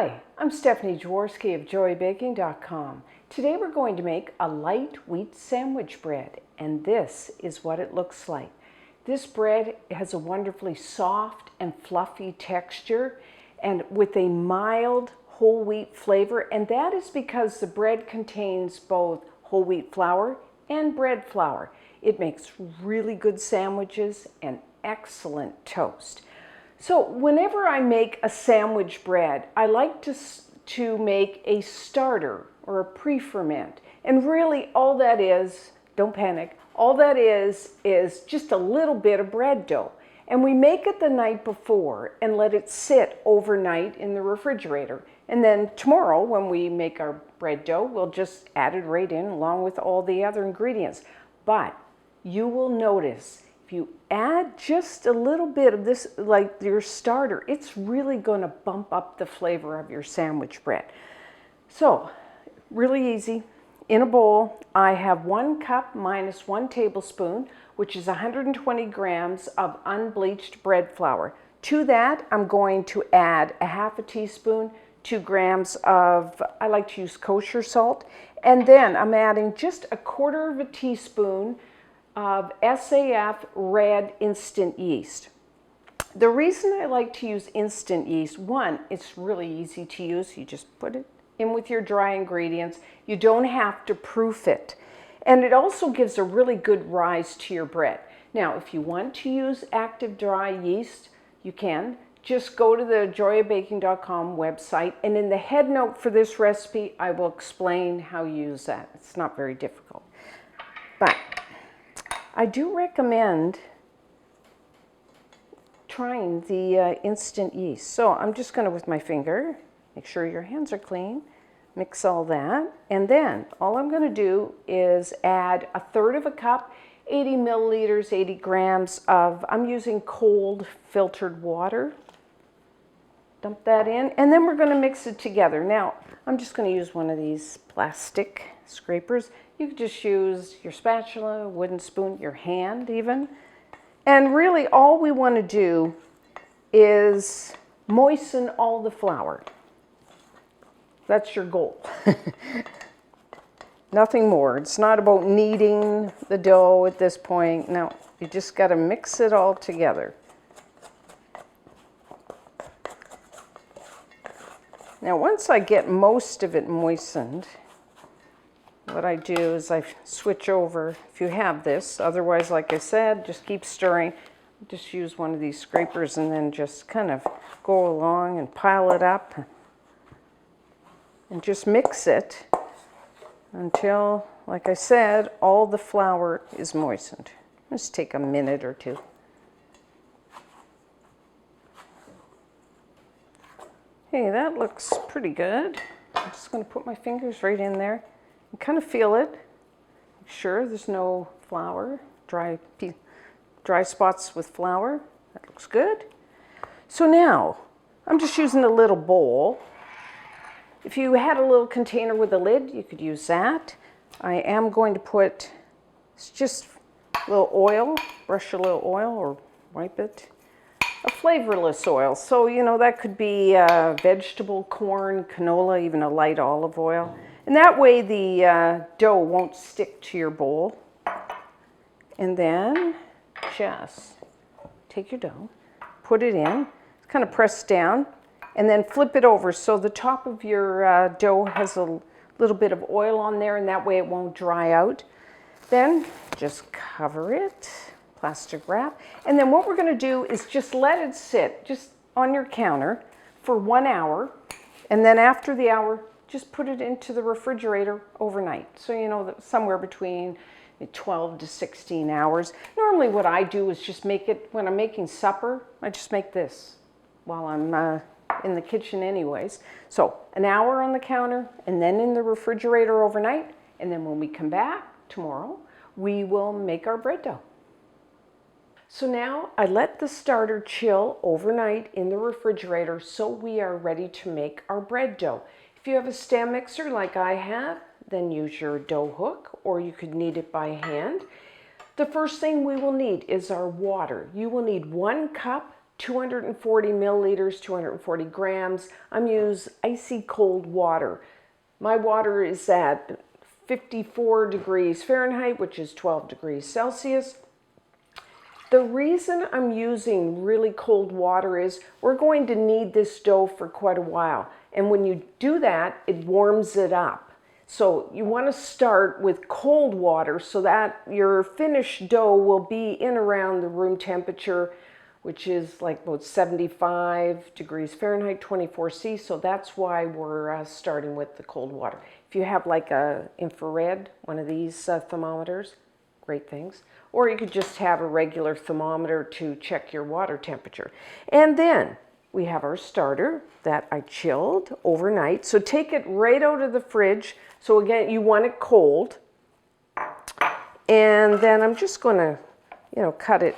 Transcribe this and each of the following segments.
Hi, I'm Stephanie Jaworski of joybaking.com. Today we're going to make a light wheat sandwich bread, and this is what it looks like. This bread has a wonderfully soft and fluffy texture and with a mild whole wheat flavor, and that is because the bread contains both whole wheat flour and bread flour. It makes really good sandwiches and excellent toast. So whenever I make a sandwich bread, I like to make a starter or a pre-ferment. And really all that is, don't panic, all that is just a little bit of bread dough. And we make it the night before and let it sit overnight in the refrigerator. And then tomorrow when we make our bread dough, we'll just add it right in along with all the other ingredients. But you will notice if you add just a little bit of this, like your starter, it's really going to bump up the flavor of your sandwich bread. So, really easy. In a bowl, I have 1 cup minus 1 tablespoon, which is 120 grams of unbleached bread flour. To that, I'm going to add a half a teaspoon, 2 grams of, I like to use kosher salt, and then I'm adding just a quarter of a teaspoon of SAF red instant yeast. The reason I like to use instant yeast, one, it's really easy to use. You just put it in with your dry ingredients. You don't have to proof it. And it also gives a really good rise to your bread. Now, if you want to use active dry yeast, you can. Just go to the joybaking.com website, and in the head note for this recipe, I will explain how you use that. It's not very difficult. But I do recommend trying the instant yeast. So I'm just going to, with my finger, make sure your hands are clean, mix all that. And then all I'm going to do is add 1/3 cup, 80 milliliters, 80 grams of, I'm using cold filtered water. Dump that in, and then we're going to mix it together. Now, I'm just going to use one of these plastic scrapers. You could just use your spatula, wooden spoon, your hand even. And really all we want to do is moisten all the flour. That's your goal. Nothing more. It's not about kneading the dough at this point. No, you just got to mix it all together. Now, once I get most of it moistened, what I do is I switch over, if you have this. Otherwise, like I said, just keep stirring. Just use one of these scrapers and then just kind of go along and pile it up. And just mix it until, like I said, all the flour is moistened. Just take a minute or two. Hey, that looks pretty good. I'm just going to put my fingers right in there and kind of feel it. Make sure there's no flour, dry spots with flour. That looks good. So now, I'm just using a little bowl. If you had a little container with a lid, you could use that. I am going to put just a little oil, brush a little oil or wipe it. A flavorless oil, so you know that could be vegetable, corn, canola, even a light olive oil. And that way the dough won't stick to your bowl. And then just take your dough, put it in, kind of press down, and then flip it over so the top of your dough has a little bit of oil on there, and that way it won't dry out. Then just cover it. Plastic wrap. And then what we're going to do is just let it sit just on your counter for 1 hour. And then after the hour, just put it into the refrigerator overnight. So you know that somewhere between 12 to 16 hours. Normally what I do is just make it, when I'm making supper, I just make this while I'm in the kitchen anyways. So 1 hour on the counter and then in the refrigerator overnight. And then when we come back tomorrow, we will make our bread dough. So now I let the starter chill overnight in the refrigerator so we are ready to make our bread dough. If you have a stand mixer like I have, then use your dough hook, or you could knead it by hand. The first thing we will need is our water. You will need 1 cup 240 milliliters, 240 grams. I'm using icy cold water. My water is at 54 degrees Fahrenheit, which is 12 degrees Celsius. The reason I'm using really cold water is we're going to knead this dough for quite a while. And when you do that, it warms it up. So you want to start with cold water so that your finished dough will be in around the room temperature, which is like about 75 degrees Fahrenheit, 24°C. So that's why we're starting with the cold water. If you have like a infrared, one of these thermometers, great things. Or you could just have a regular thermometer to check your water temperature. And then we have our starter that I chilled overnight. So take it right out of the fridge. So again, you want it cold. And then I'm just going to, cut it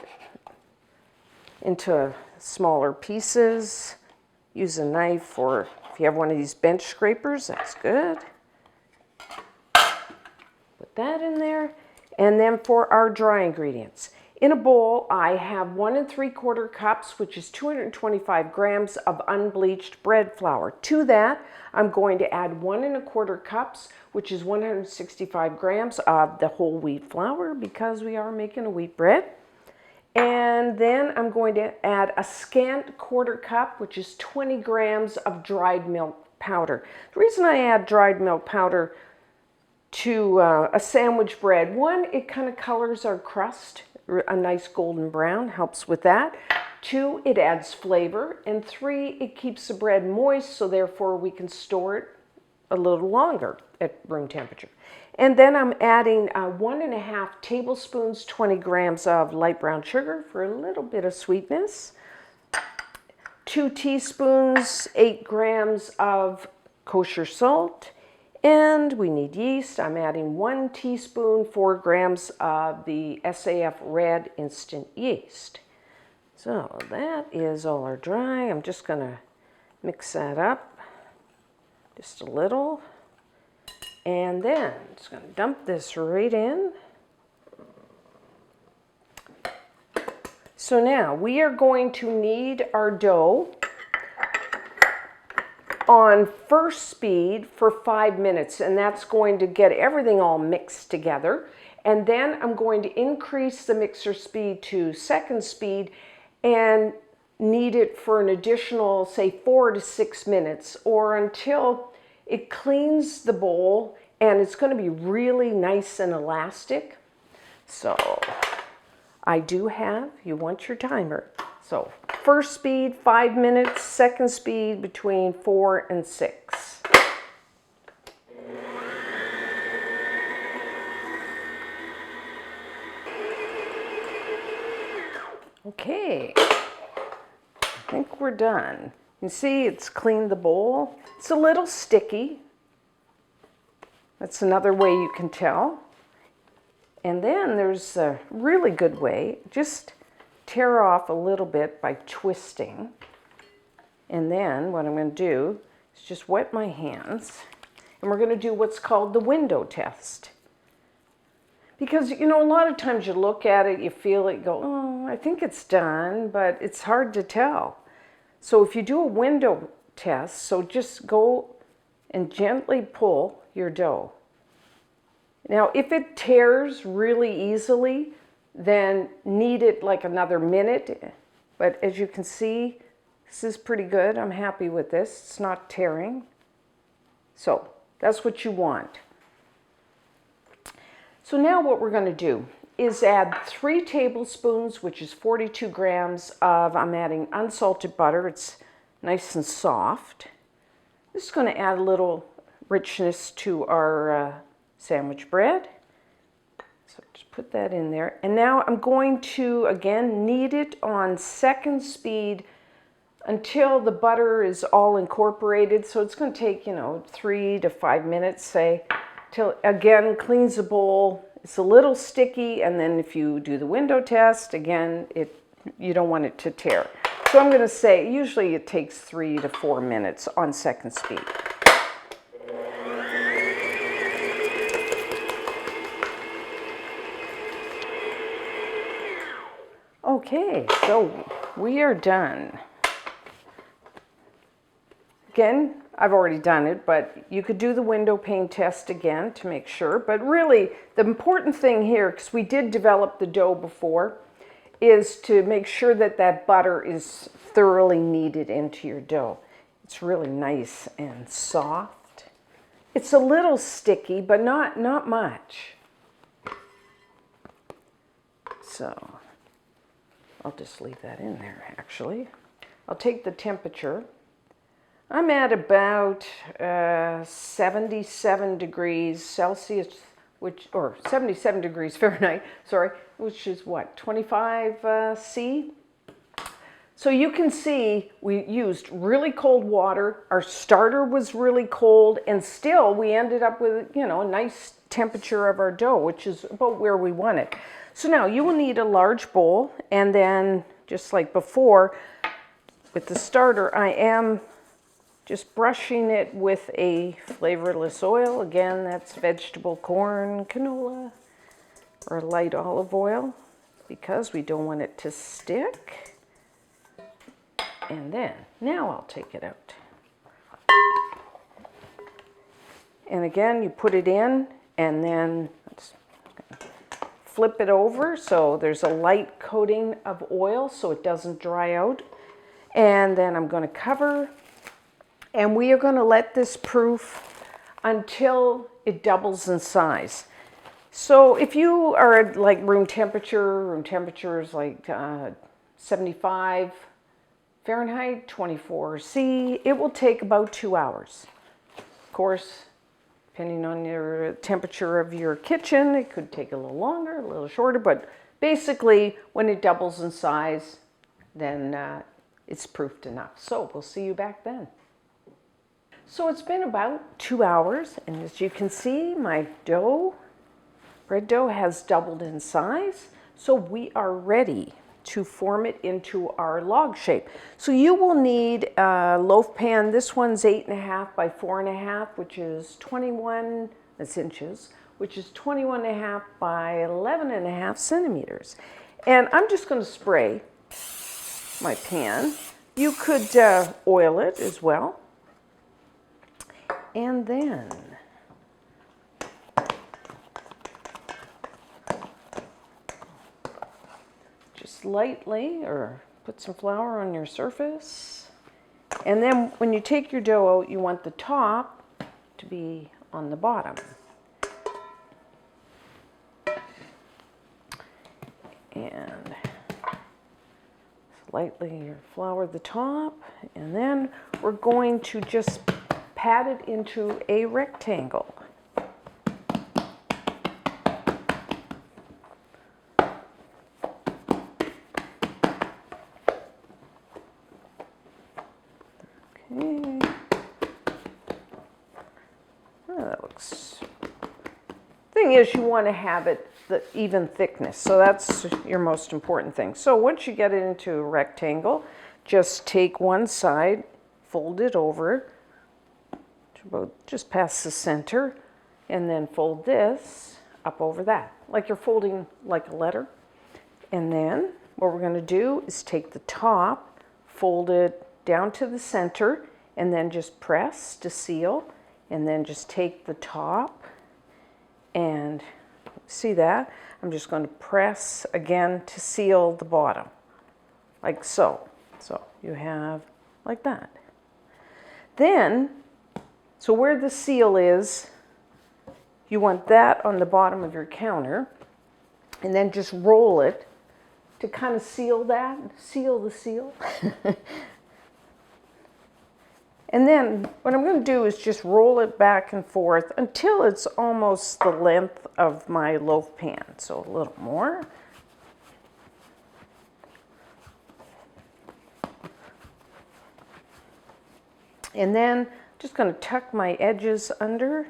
into smaller pieces. Use a knife, or if you have one of these bench scrapers, that's good. Put that in there. And then for our dry ingredients. In a bowl, I have 1 3/4 cups, which is 225 grams of unbleached bread flour. To that, I'm going to add 1 1/4 cups, which is 165 grams of the whole wheat flour, because we are making a wheat bread. And then I'm going to add a scant 1/4 cup, which is 20 grams of dried milk powder. The reason I add dried milk powder to a sandwich bread, one, it kind of colors our crust, a nice golden brown, helps with that. 2, it adds flavor. And 3, it keeps the bread moist, so therefore we can store it a little longer at room temperature. And then I'm adding 1 1/2 tablespoons, 20 grams of light brown sugar for a little bit of sweetness. 2 teaspoons, 8 grams of kosher salt. And we need yeast. I'm adding 1 teaspoon, 4 grams of the SAF red instant yeast. So that is all our dry. I'm just going to mix that up just a little. And then I'm just going to dump this right in. So now we are going to knead our dough on first speed for 5 minutes, and that's going to get everything all mixed together. And then I'm going to increase the mixer speed to second speed and knead it for an additional, say, 4 to 6 minutes, or until it cleans the bowl and it's going to be really nice and elastic. So I do have, you want your timer. So first speed, 5 minutes, second speed between 4 and 6. Okay, I think we're done. You see, it's cleaned the bowl. It's a little sticky. That's another way you can tell. And then there's a really good way. Just tear off a little bit by twisting. And then what I'm going to do is just wet my hands. And we're going to do what's called the window test. Because, a lot of times you look at it, you feel it, you go, oh, I think it's done, but it's hard to tell. So if you do a window test, so just go and gently pull your dough. Now, if it tears really easily, then knead it like another minute. But as you can see, this is pretty good. I'm happy with this. It's not tearing. So that's what you want. So now what we're going to do is add 3 tablespoons, which is 42 grams of, I'm adding unsalted butter. It's nice and soft. This is going to add a little richness to our sandwich bread. So just put that in there. And now I'm going to, again, knead it on second speed until the butter is all incorporated. So it's going to take, 3 to 5 minutes, say, till, again, cleans the bowl. It's a little sticky, and then if you do the window test, again, you don't want it to tear. So I'm going to say, usually it takes 3 to 4 minutes on second speed. Okay, so we are done. Again, I've already done it, but you could do the window pane test again to make sure. But really, the important thing here, because we did develop the dough before, is to make sure that that butter is thoroughly kneaded into your dough. It's really nice and soft. It's a little sticky, but not much. So I'll just leave that in there, actually. I'll take the temperature. I'm at about 77 degrees Celsius, or 77 degrees Fahrenheit, sorry, which is what, 25 C? So you can see we used really cold water. Our starter was really cold, and still we ended up with, you know, a nice temperature of our dough, which is about where we want it. So now you will need a large bowl, and then just like before with the starter, I am just brushing it with a flavorless oil. Again, that's vegetable corn, canola, or light olive oil, because we don't want it to stick. And then, now I'll take it out. And again, you put it in, and then flip it over so there's a light coating of oil so it doesn't dry out. And then I'm going to cover, and we are going to let this proof until it doubles in size. So if you are at like room temperature is like 75 Fahrenheit, 24 C, it will take about 2 hours. Of course, depending on your temperature of your kitchen, it could take a little longer, a little shorter, but basically when it doubles in size, then it's proofed enough. So we'll see you back then. So it's been about 2 hours, and as you can see, my bread dough has doubled in size. So we are ready to form it into our log shape. So you will need a loaf pan. This one's 8.5 by 4.5, which is 21, that's inches, which is 21.5 by 11.5 centimeters. And I'm just going to spray my pan. You could oil it as well. And then just lightly, or put some flour on your surface. And then when you take your dough out, you want the top to be on the bottom. And lightly flour the top, and then we're going to just pat it into a rectangle. Okay. Oh, that looks... Thing is, you want to have it the even thickness, so that's your most important thing. So once you get it into a rectangle, just take one side, fold it over to about just past the center, and then fold this up over that, like you're folding like a letter. And then what we're going to do is take the top, fold it down to the center, and then just press to seal, and then just take the top, and see that? I'm just going to press again to seal the bottom, like so. So you have like that. Then, so where the seal is, you want that on the bottom of your counter, and then just roll it to kind of seal that, seal the seal. And then what I'm going to do is just roll it back and forth until it's almost the length of my loaf pan. So a little more. And then just going to tuck my edges under.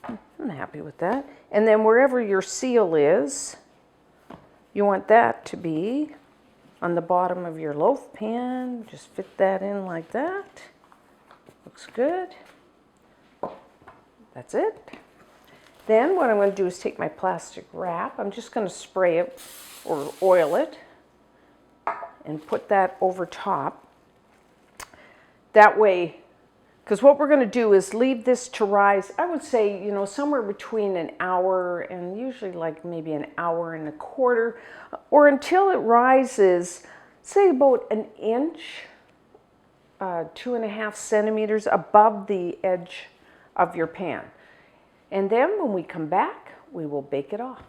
I'm happy with that. And then wherever your seal is, you want that to be on the bottom of your loaf pan. Just fit that in like that. Looks good. That's it. Then what I'm going to do is take my plastic wrap. I'm just going to spray it or oil it. and put that over top. That way, because what we're going to do is leave this to rise, I would say, somewhere between an hour and usually like maybe an hour and a quarter, or until it rises, say about an inch, 2.5 centimeters above the edge of your pan. And then when we come back, we will bake it off.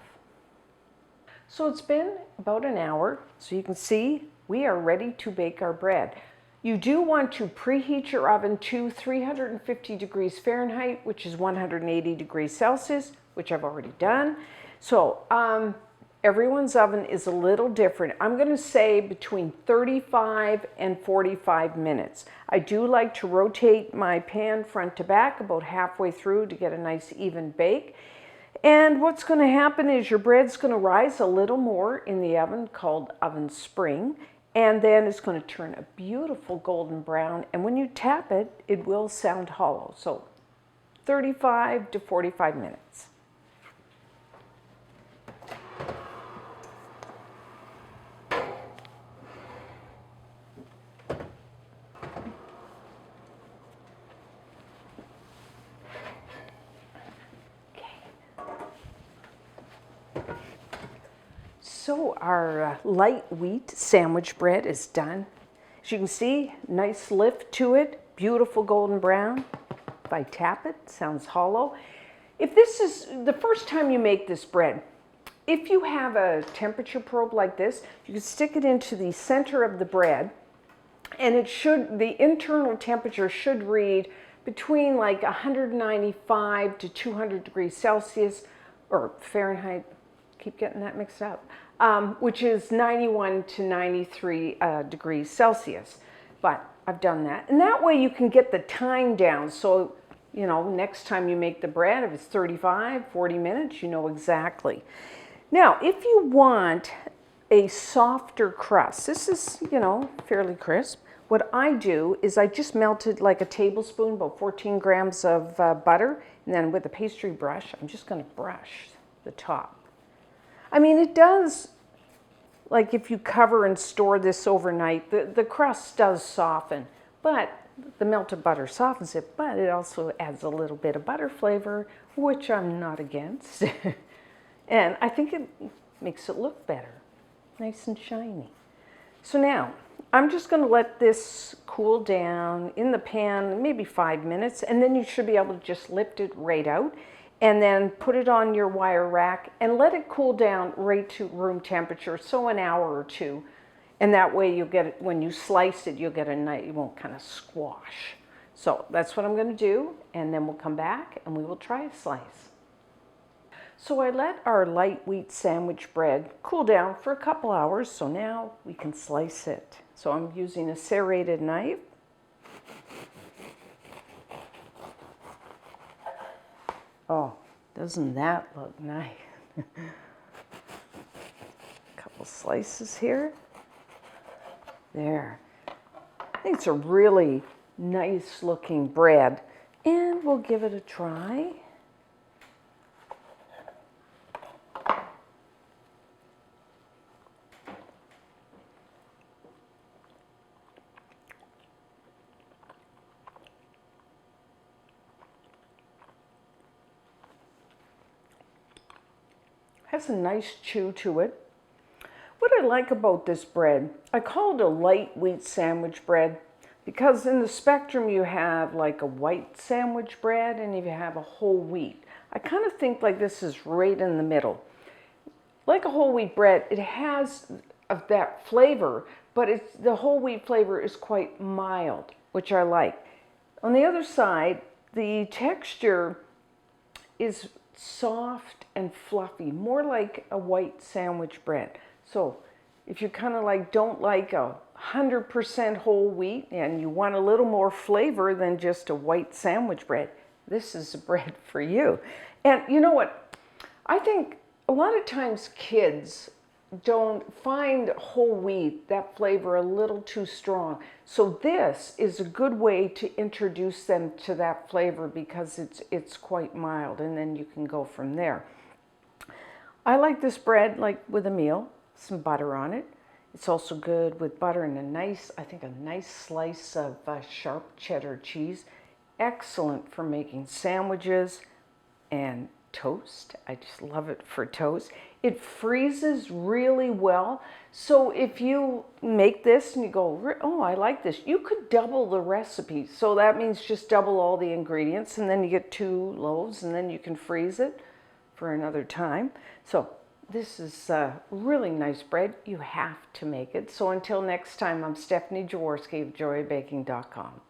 So it's been about an hour, so you can see we are ready to bake our bread. You do want to preheat your oven to 350 degrees Fahrenheit, which is 180 degrees Celsius, which I've already done. So everyone's oven is a little different. I'm going to say between 35 and 45 minutes. I do like to rotate my pan front to back about halfway through to get a nice even bake. And what's going to happen is your bread's going to rise a little more in the oven, called oven spring. And then it's going to turn a beautiful golden brown. And when you tap it, it will sound hollow. So 35 to 45 minutes. So our light wheat sandwich bread is done. As you can see, nice lift to it, beautiful golden brown. If I tap it, sounds hollow. If this is the first time you make this bread, if you have a temperature probe like this, you can stick it into the center of the bread, and the internal temperature should read between like 195 to 200 degrees Celsius, or Fahrenheit, keep getting that mixed up, which is 91 to 93 degrees Celsius. But I've done that. And that way you can get the time down. So, next time you make the bread, if it's 35, 40 minutes, you know exactly. Now, if you want a softer crust, this is, fairly crisp. What I do is I just melted like a tablespoon, about 14 grams of butter. And then with a pastry brush, I'm just going to brush the top. I mean, it does, like if you cover and store this overnight, the crust does soften, but the melted butter softens it, but it also adds a little bit of butter flavor, which I'm not against. And I think it makes it look better, nice and shiny. So now, I'm just going to let this cool down in the pan, maybe 5 minutes, and then you should be able to just lift it right out. And then put it on your wire rack and let it cool down right to room temperature, so an hour or two. And that way you'll get it, when you slice it, you'll get a nice, it won't kind of squash. So that's what I'm going to do, and then we'll come back and we will try a slice. So I let our light wheat sandwich bread cool down for a couple hours, so now we can slice it. So I'm using a serrated knife. Oh, doesn't that look nice? A couple slices here. There. I think it's a really nice looking bread, and we'll give it a try. Has a nice chew to it. What I like about this bread, I call it a light wheat sandwich bread because in the spectrum you have like a white sandwich bread and you have a whole wheat. I kind of think like this is right in the middle. Like a whole wheat bread, it has that flavor, but the whole wheat flavor is quite mild, which I like. On the other side, the texture is soft and fluffy, more like a white sandwich bread. So if you kind of like don't like 100% whole wheat and you want a little more flavor than just a white sandwich bread, this is a bread for you. And you know what? I think a lot of times kids don't find whole wheat, that flavor, a little too strong. So this is a good way to introduce them to that flavor because it's quite mild, and then you can go from there. I like this bread like with a meal, some butter on it. It's also good with butter and I think a nice slice of sharp cheddar cheese. Excellent for making sandwiches and toast. I just love it for toast. It freezes really well. So if you make this and you go, oh, I like this, you could double the recipe. So that means just double all the ingredients and then you get 2 loaves and then you can freeze it for another time. So this is a really nice bread. You have to make it. So until next time, I'm Stephanie Jaworski of joybaking.com.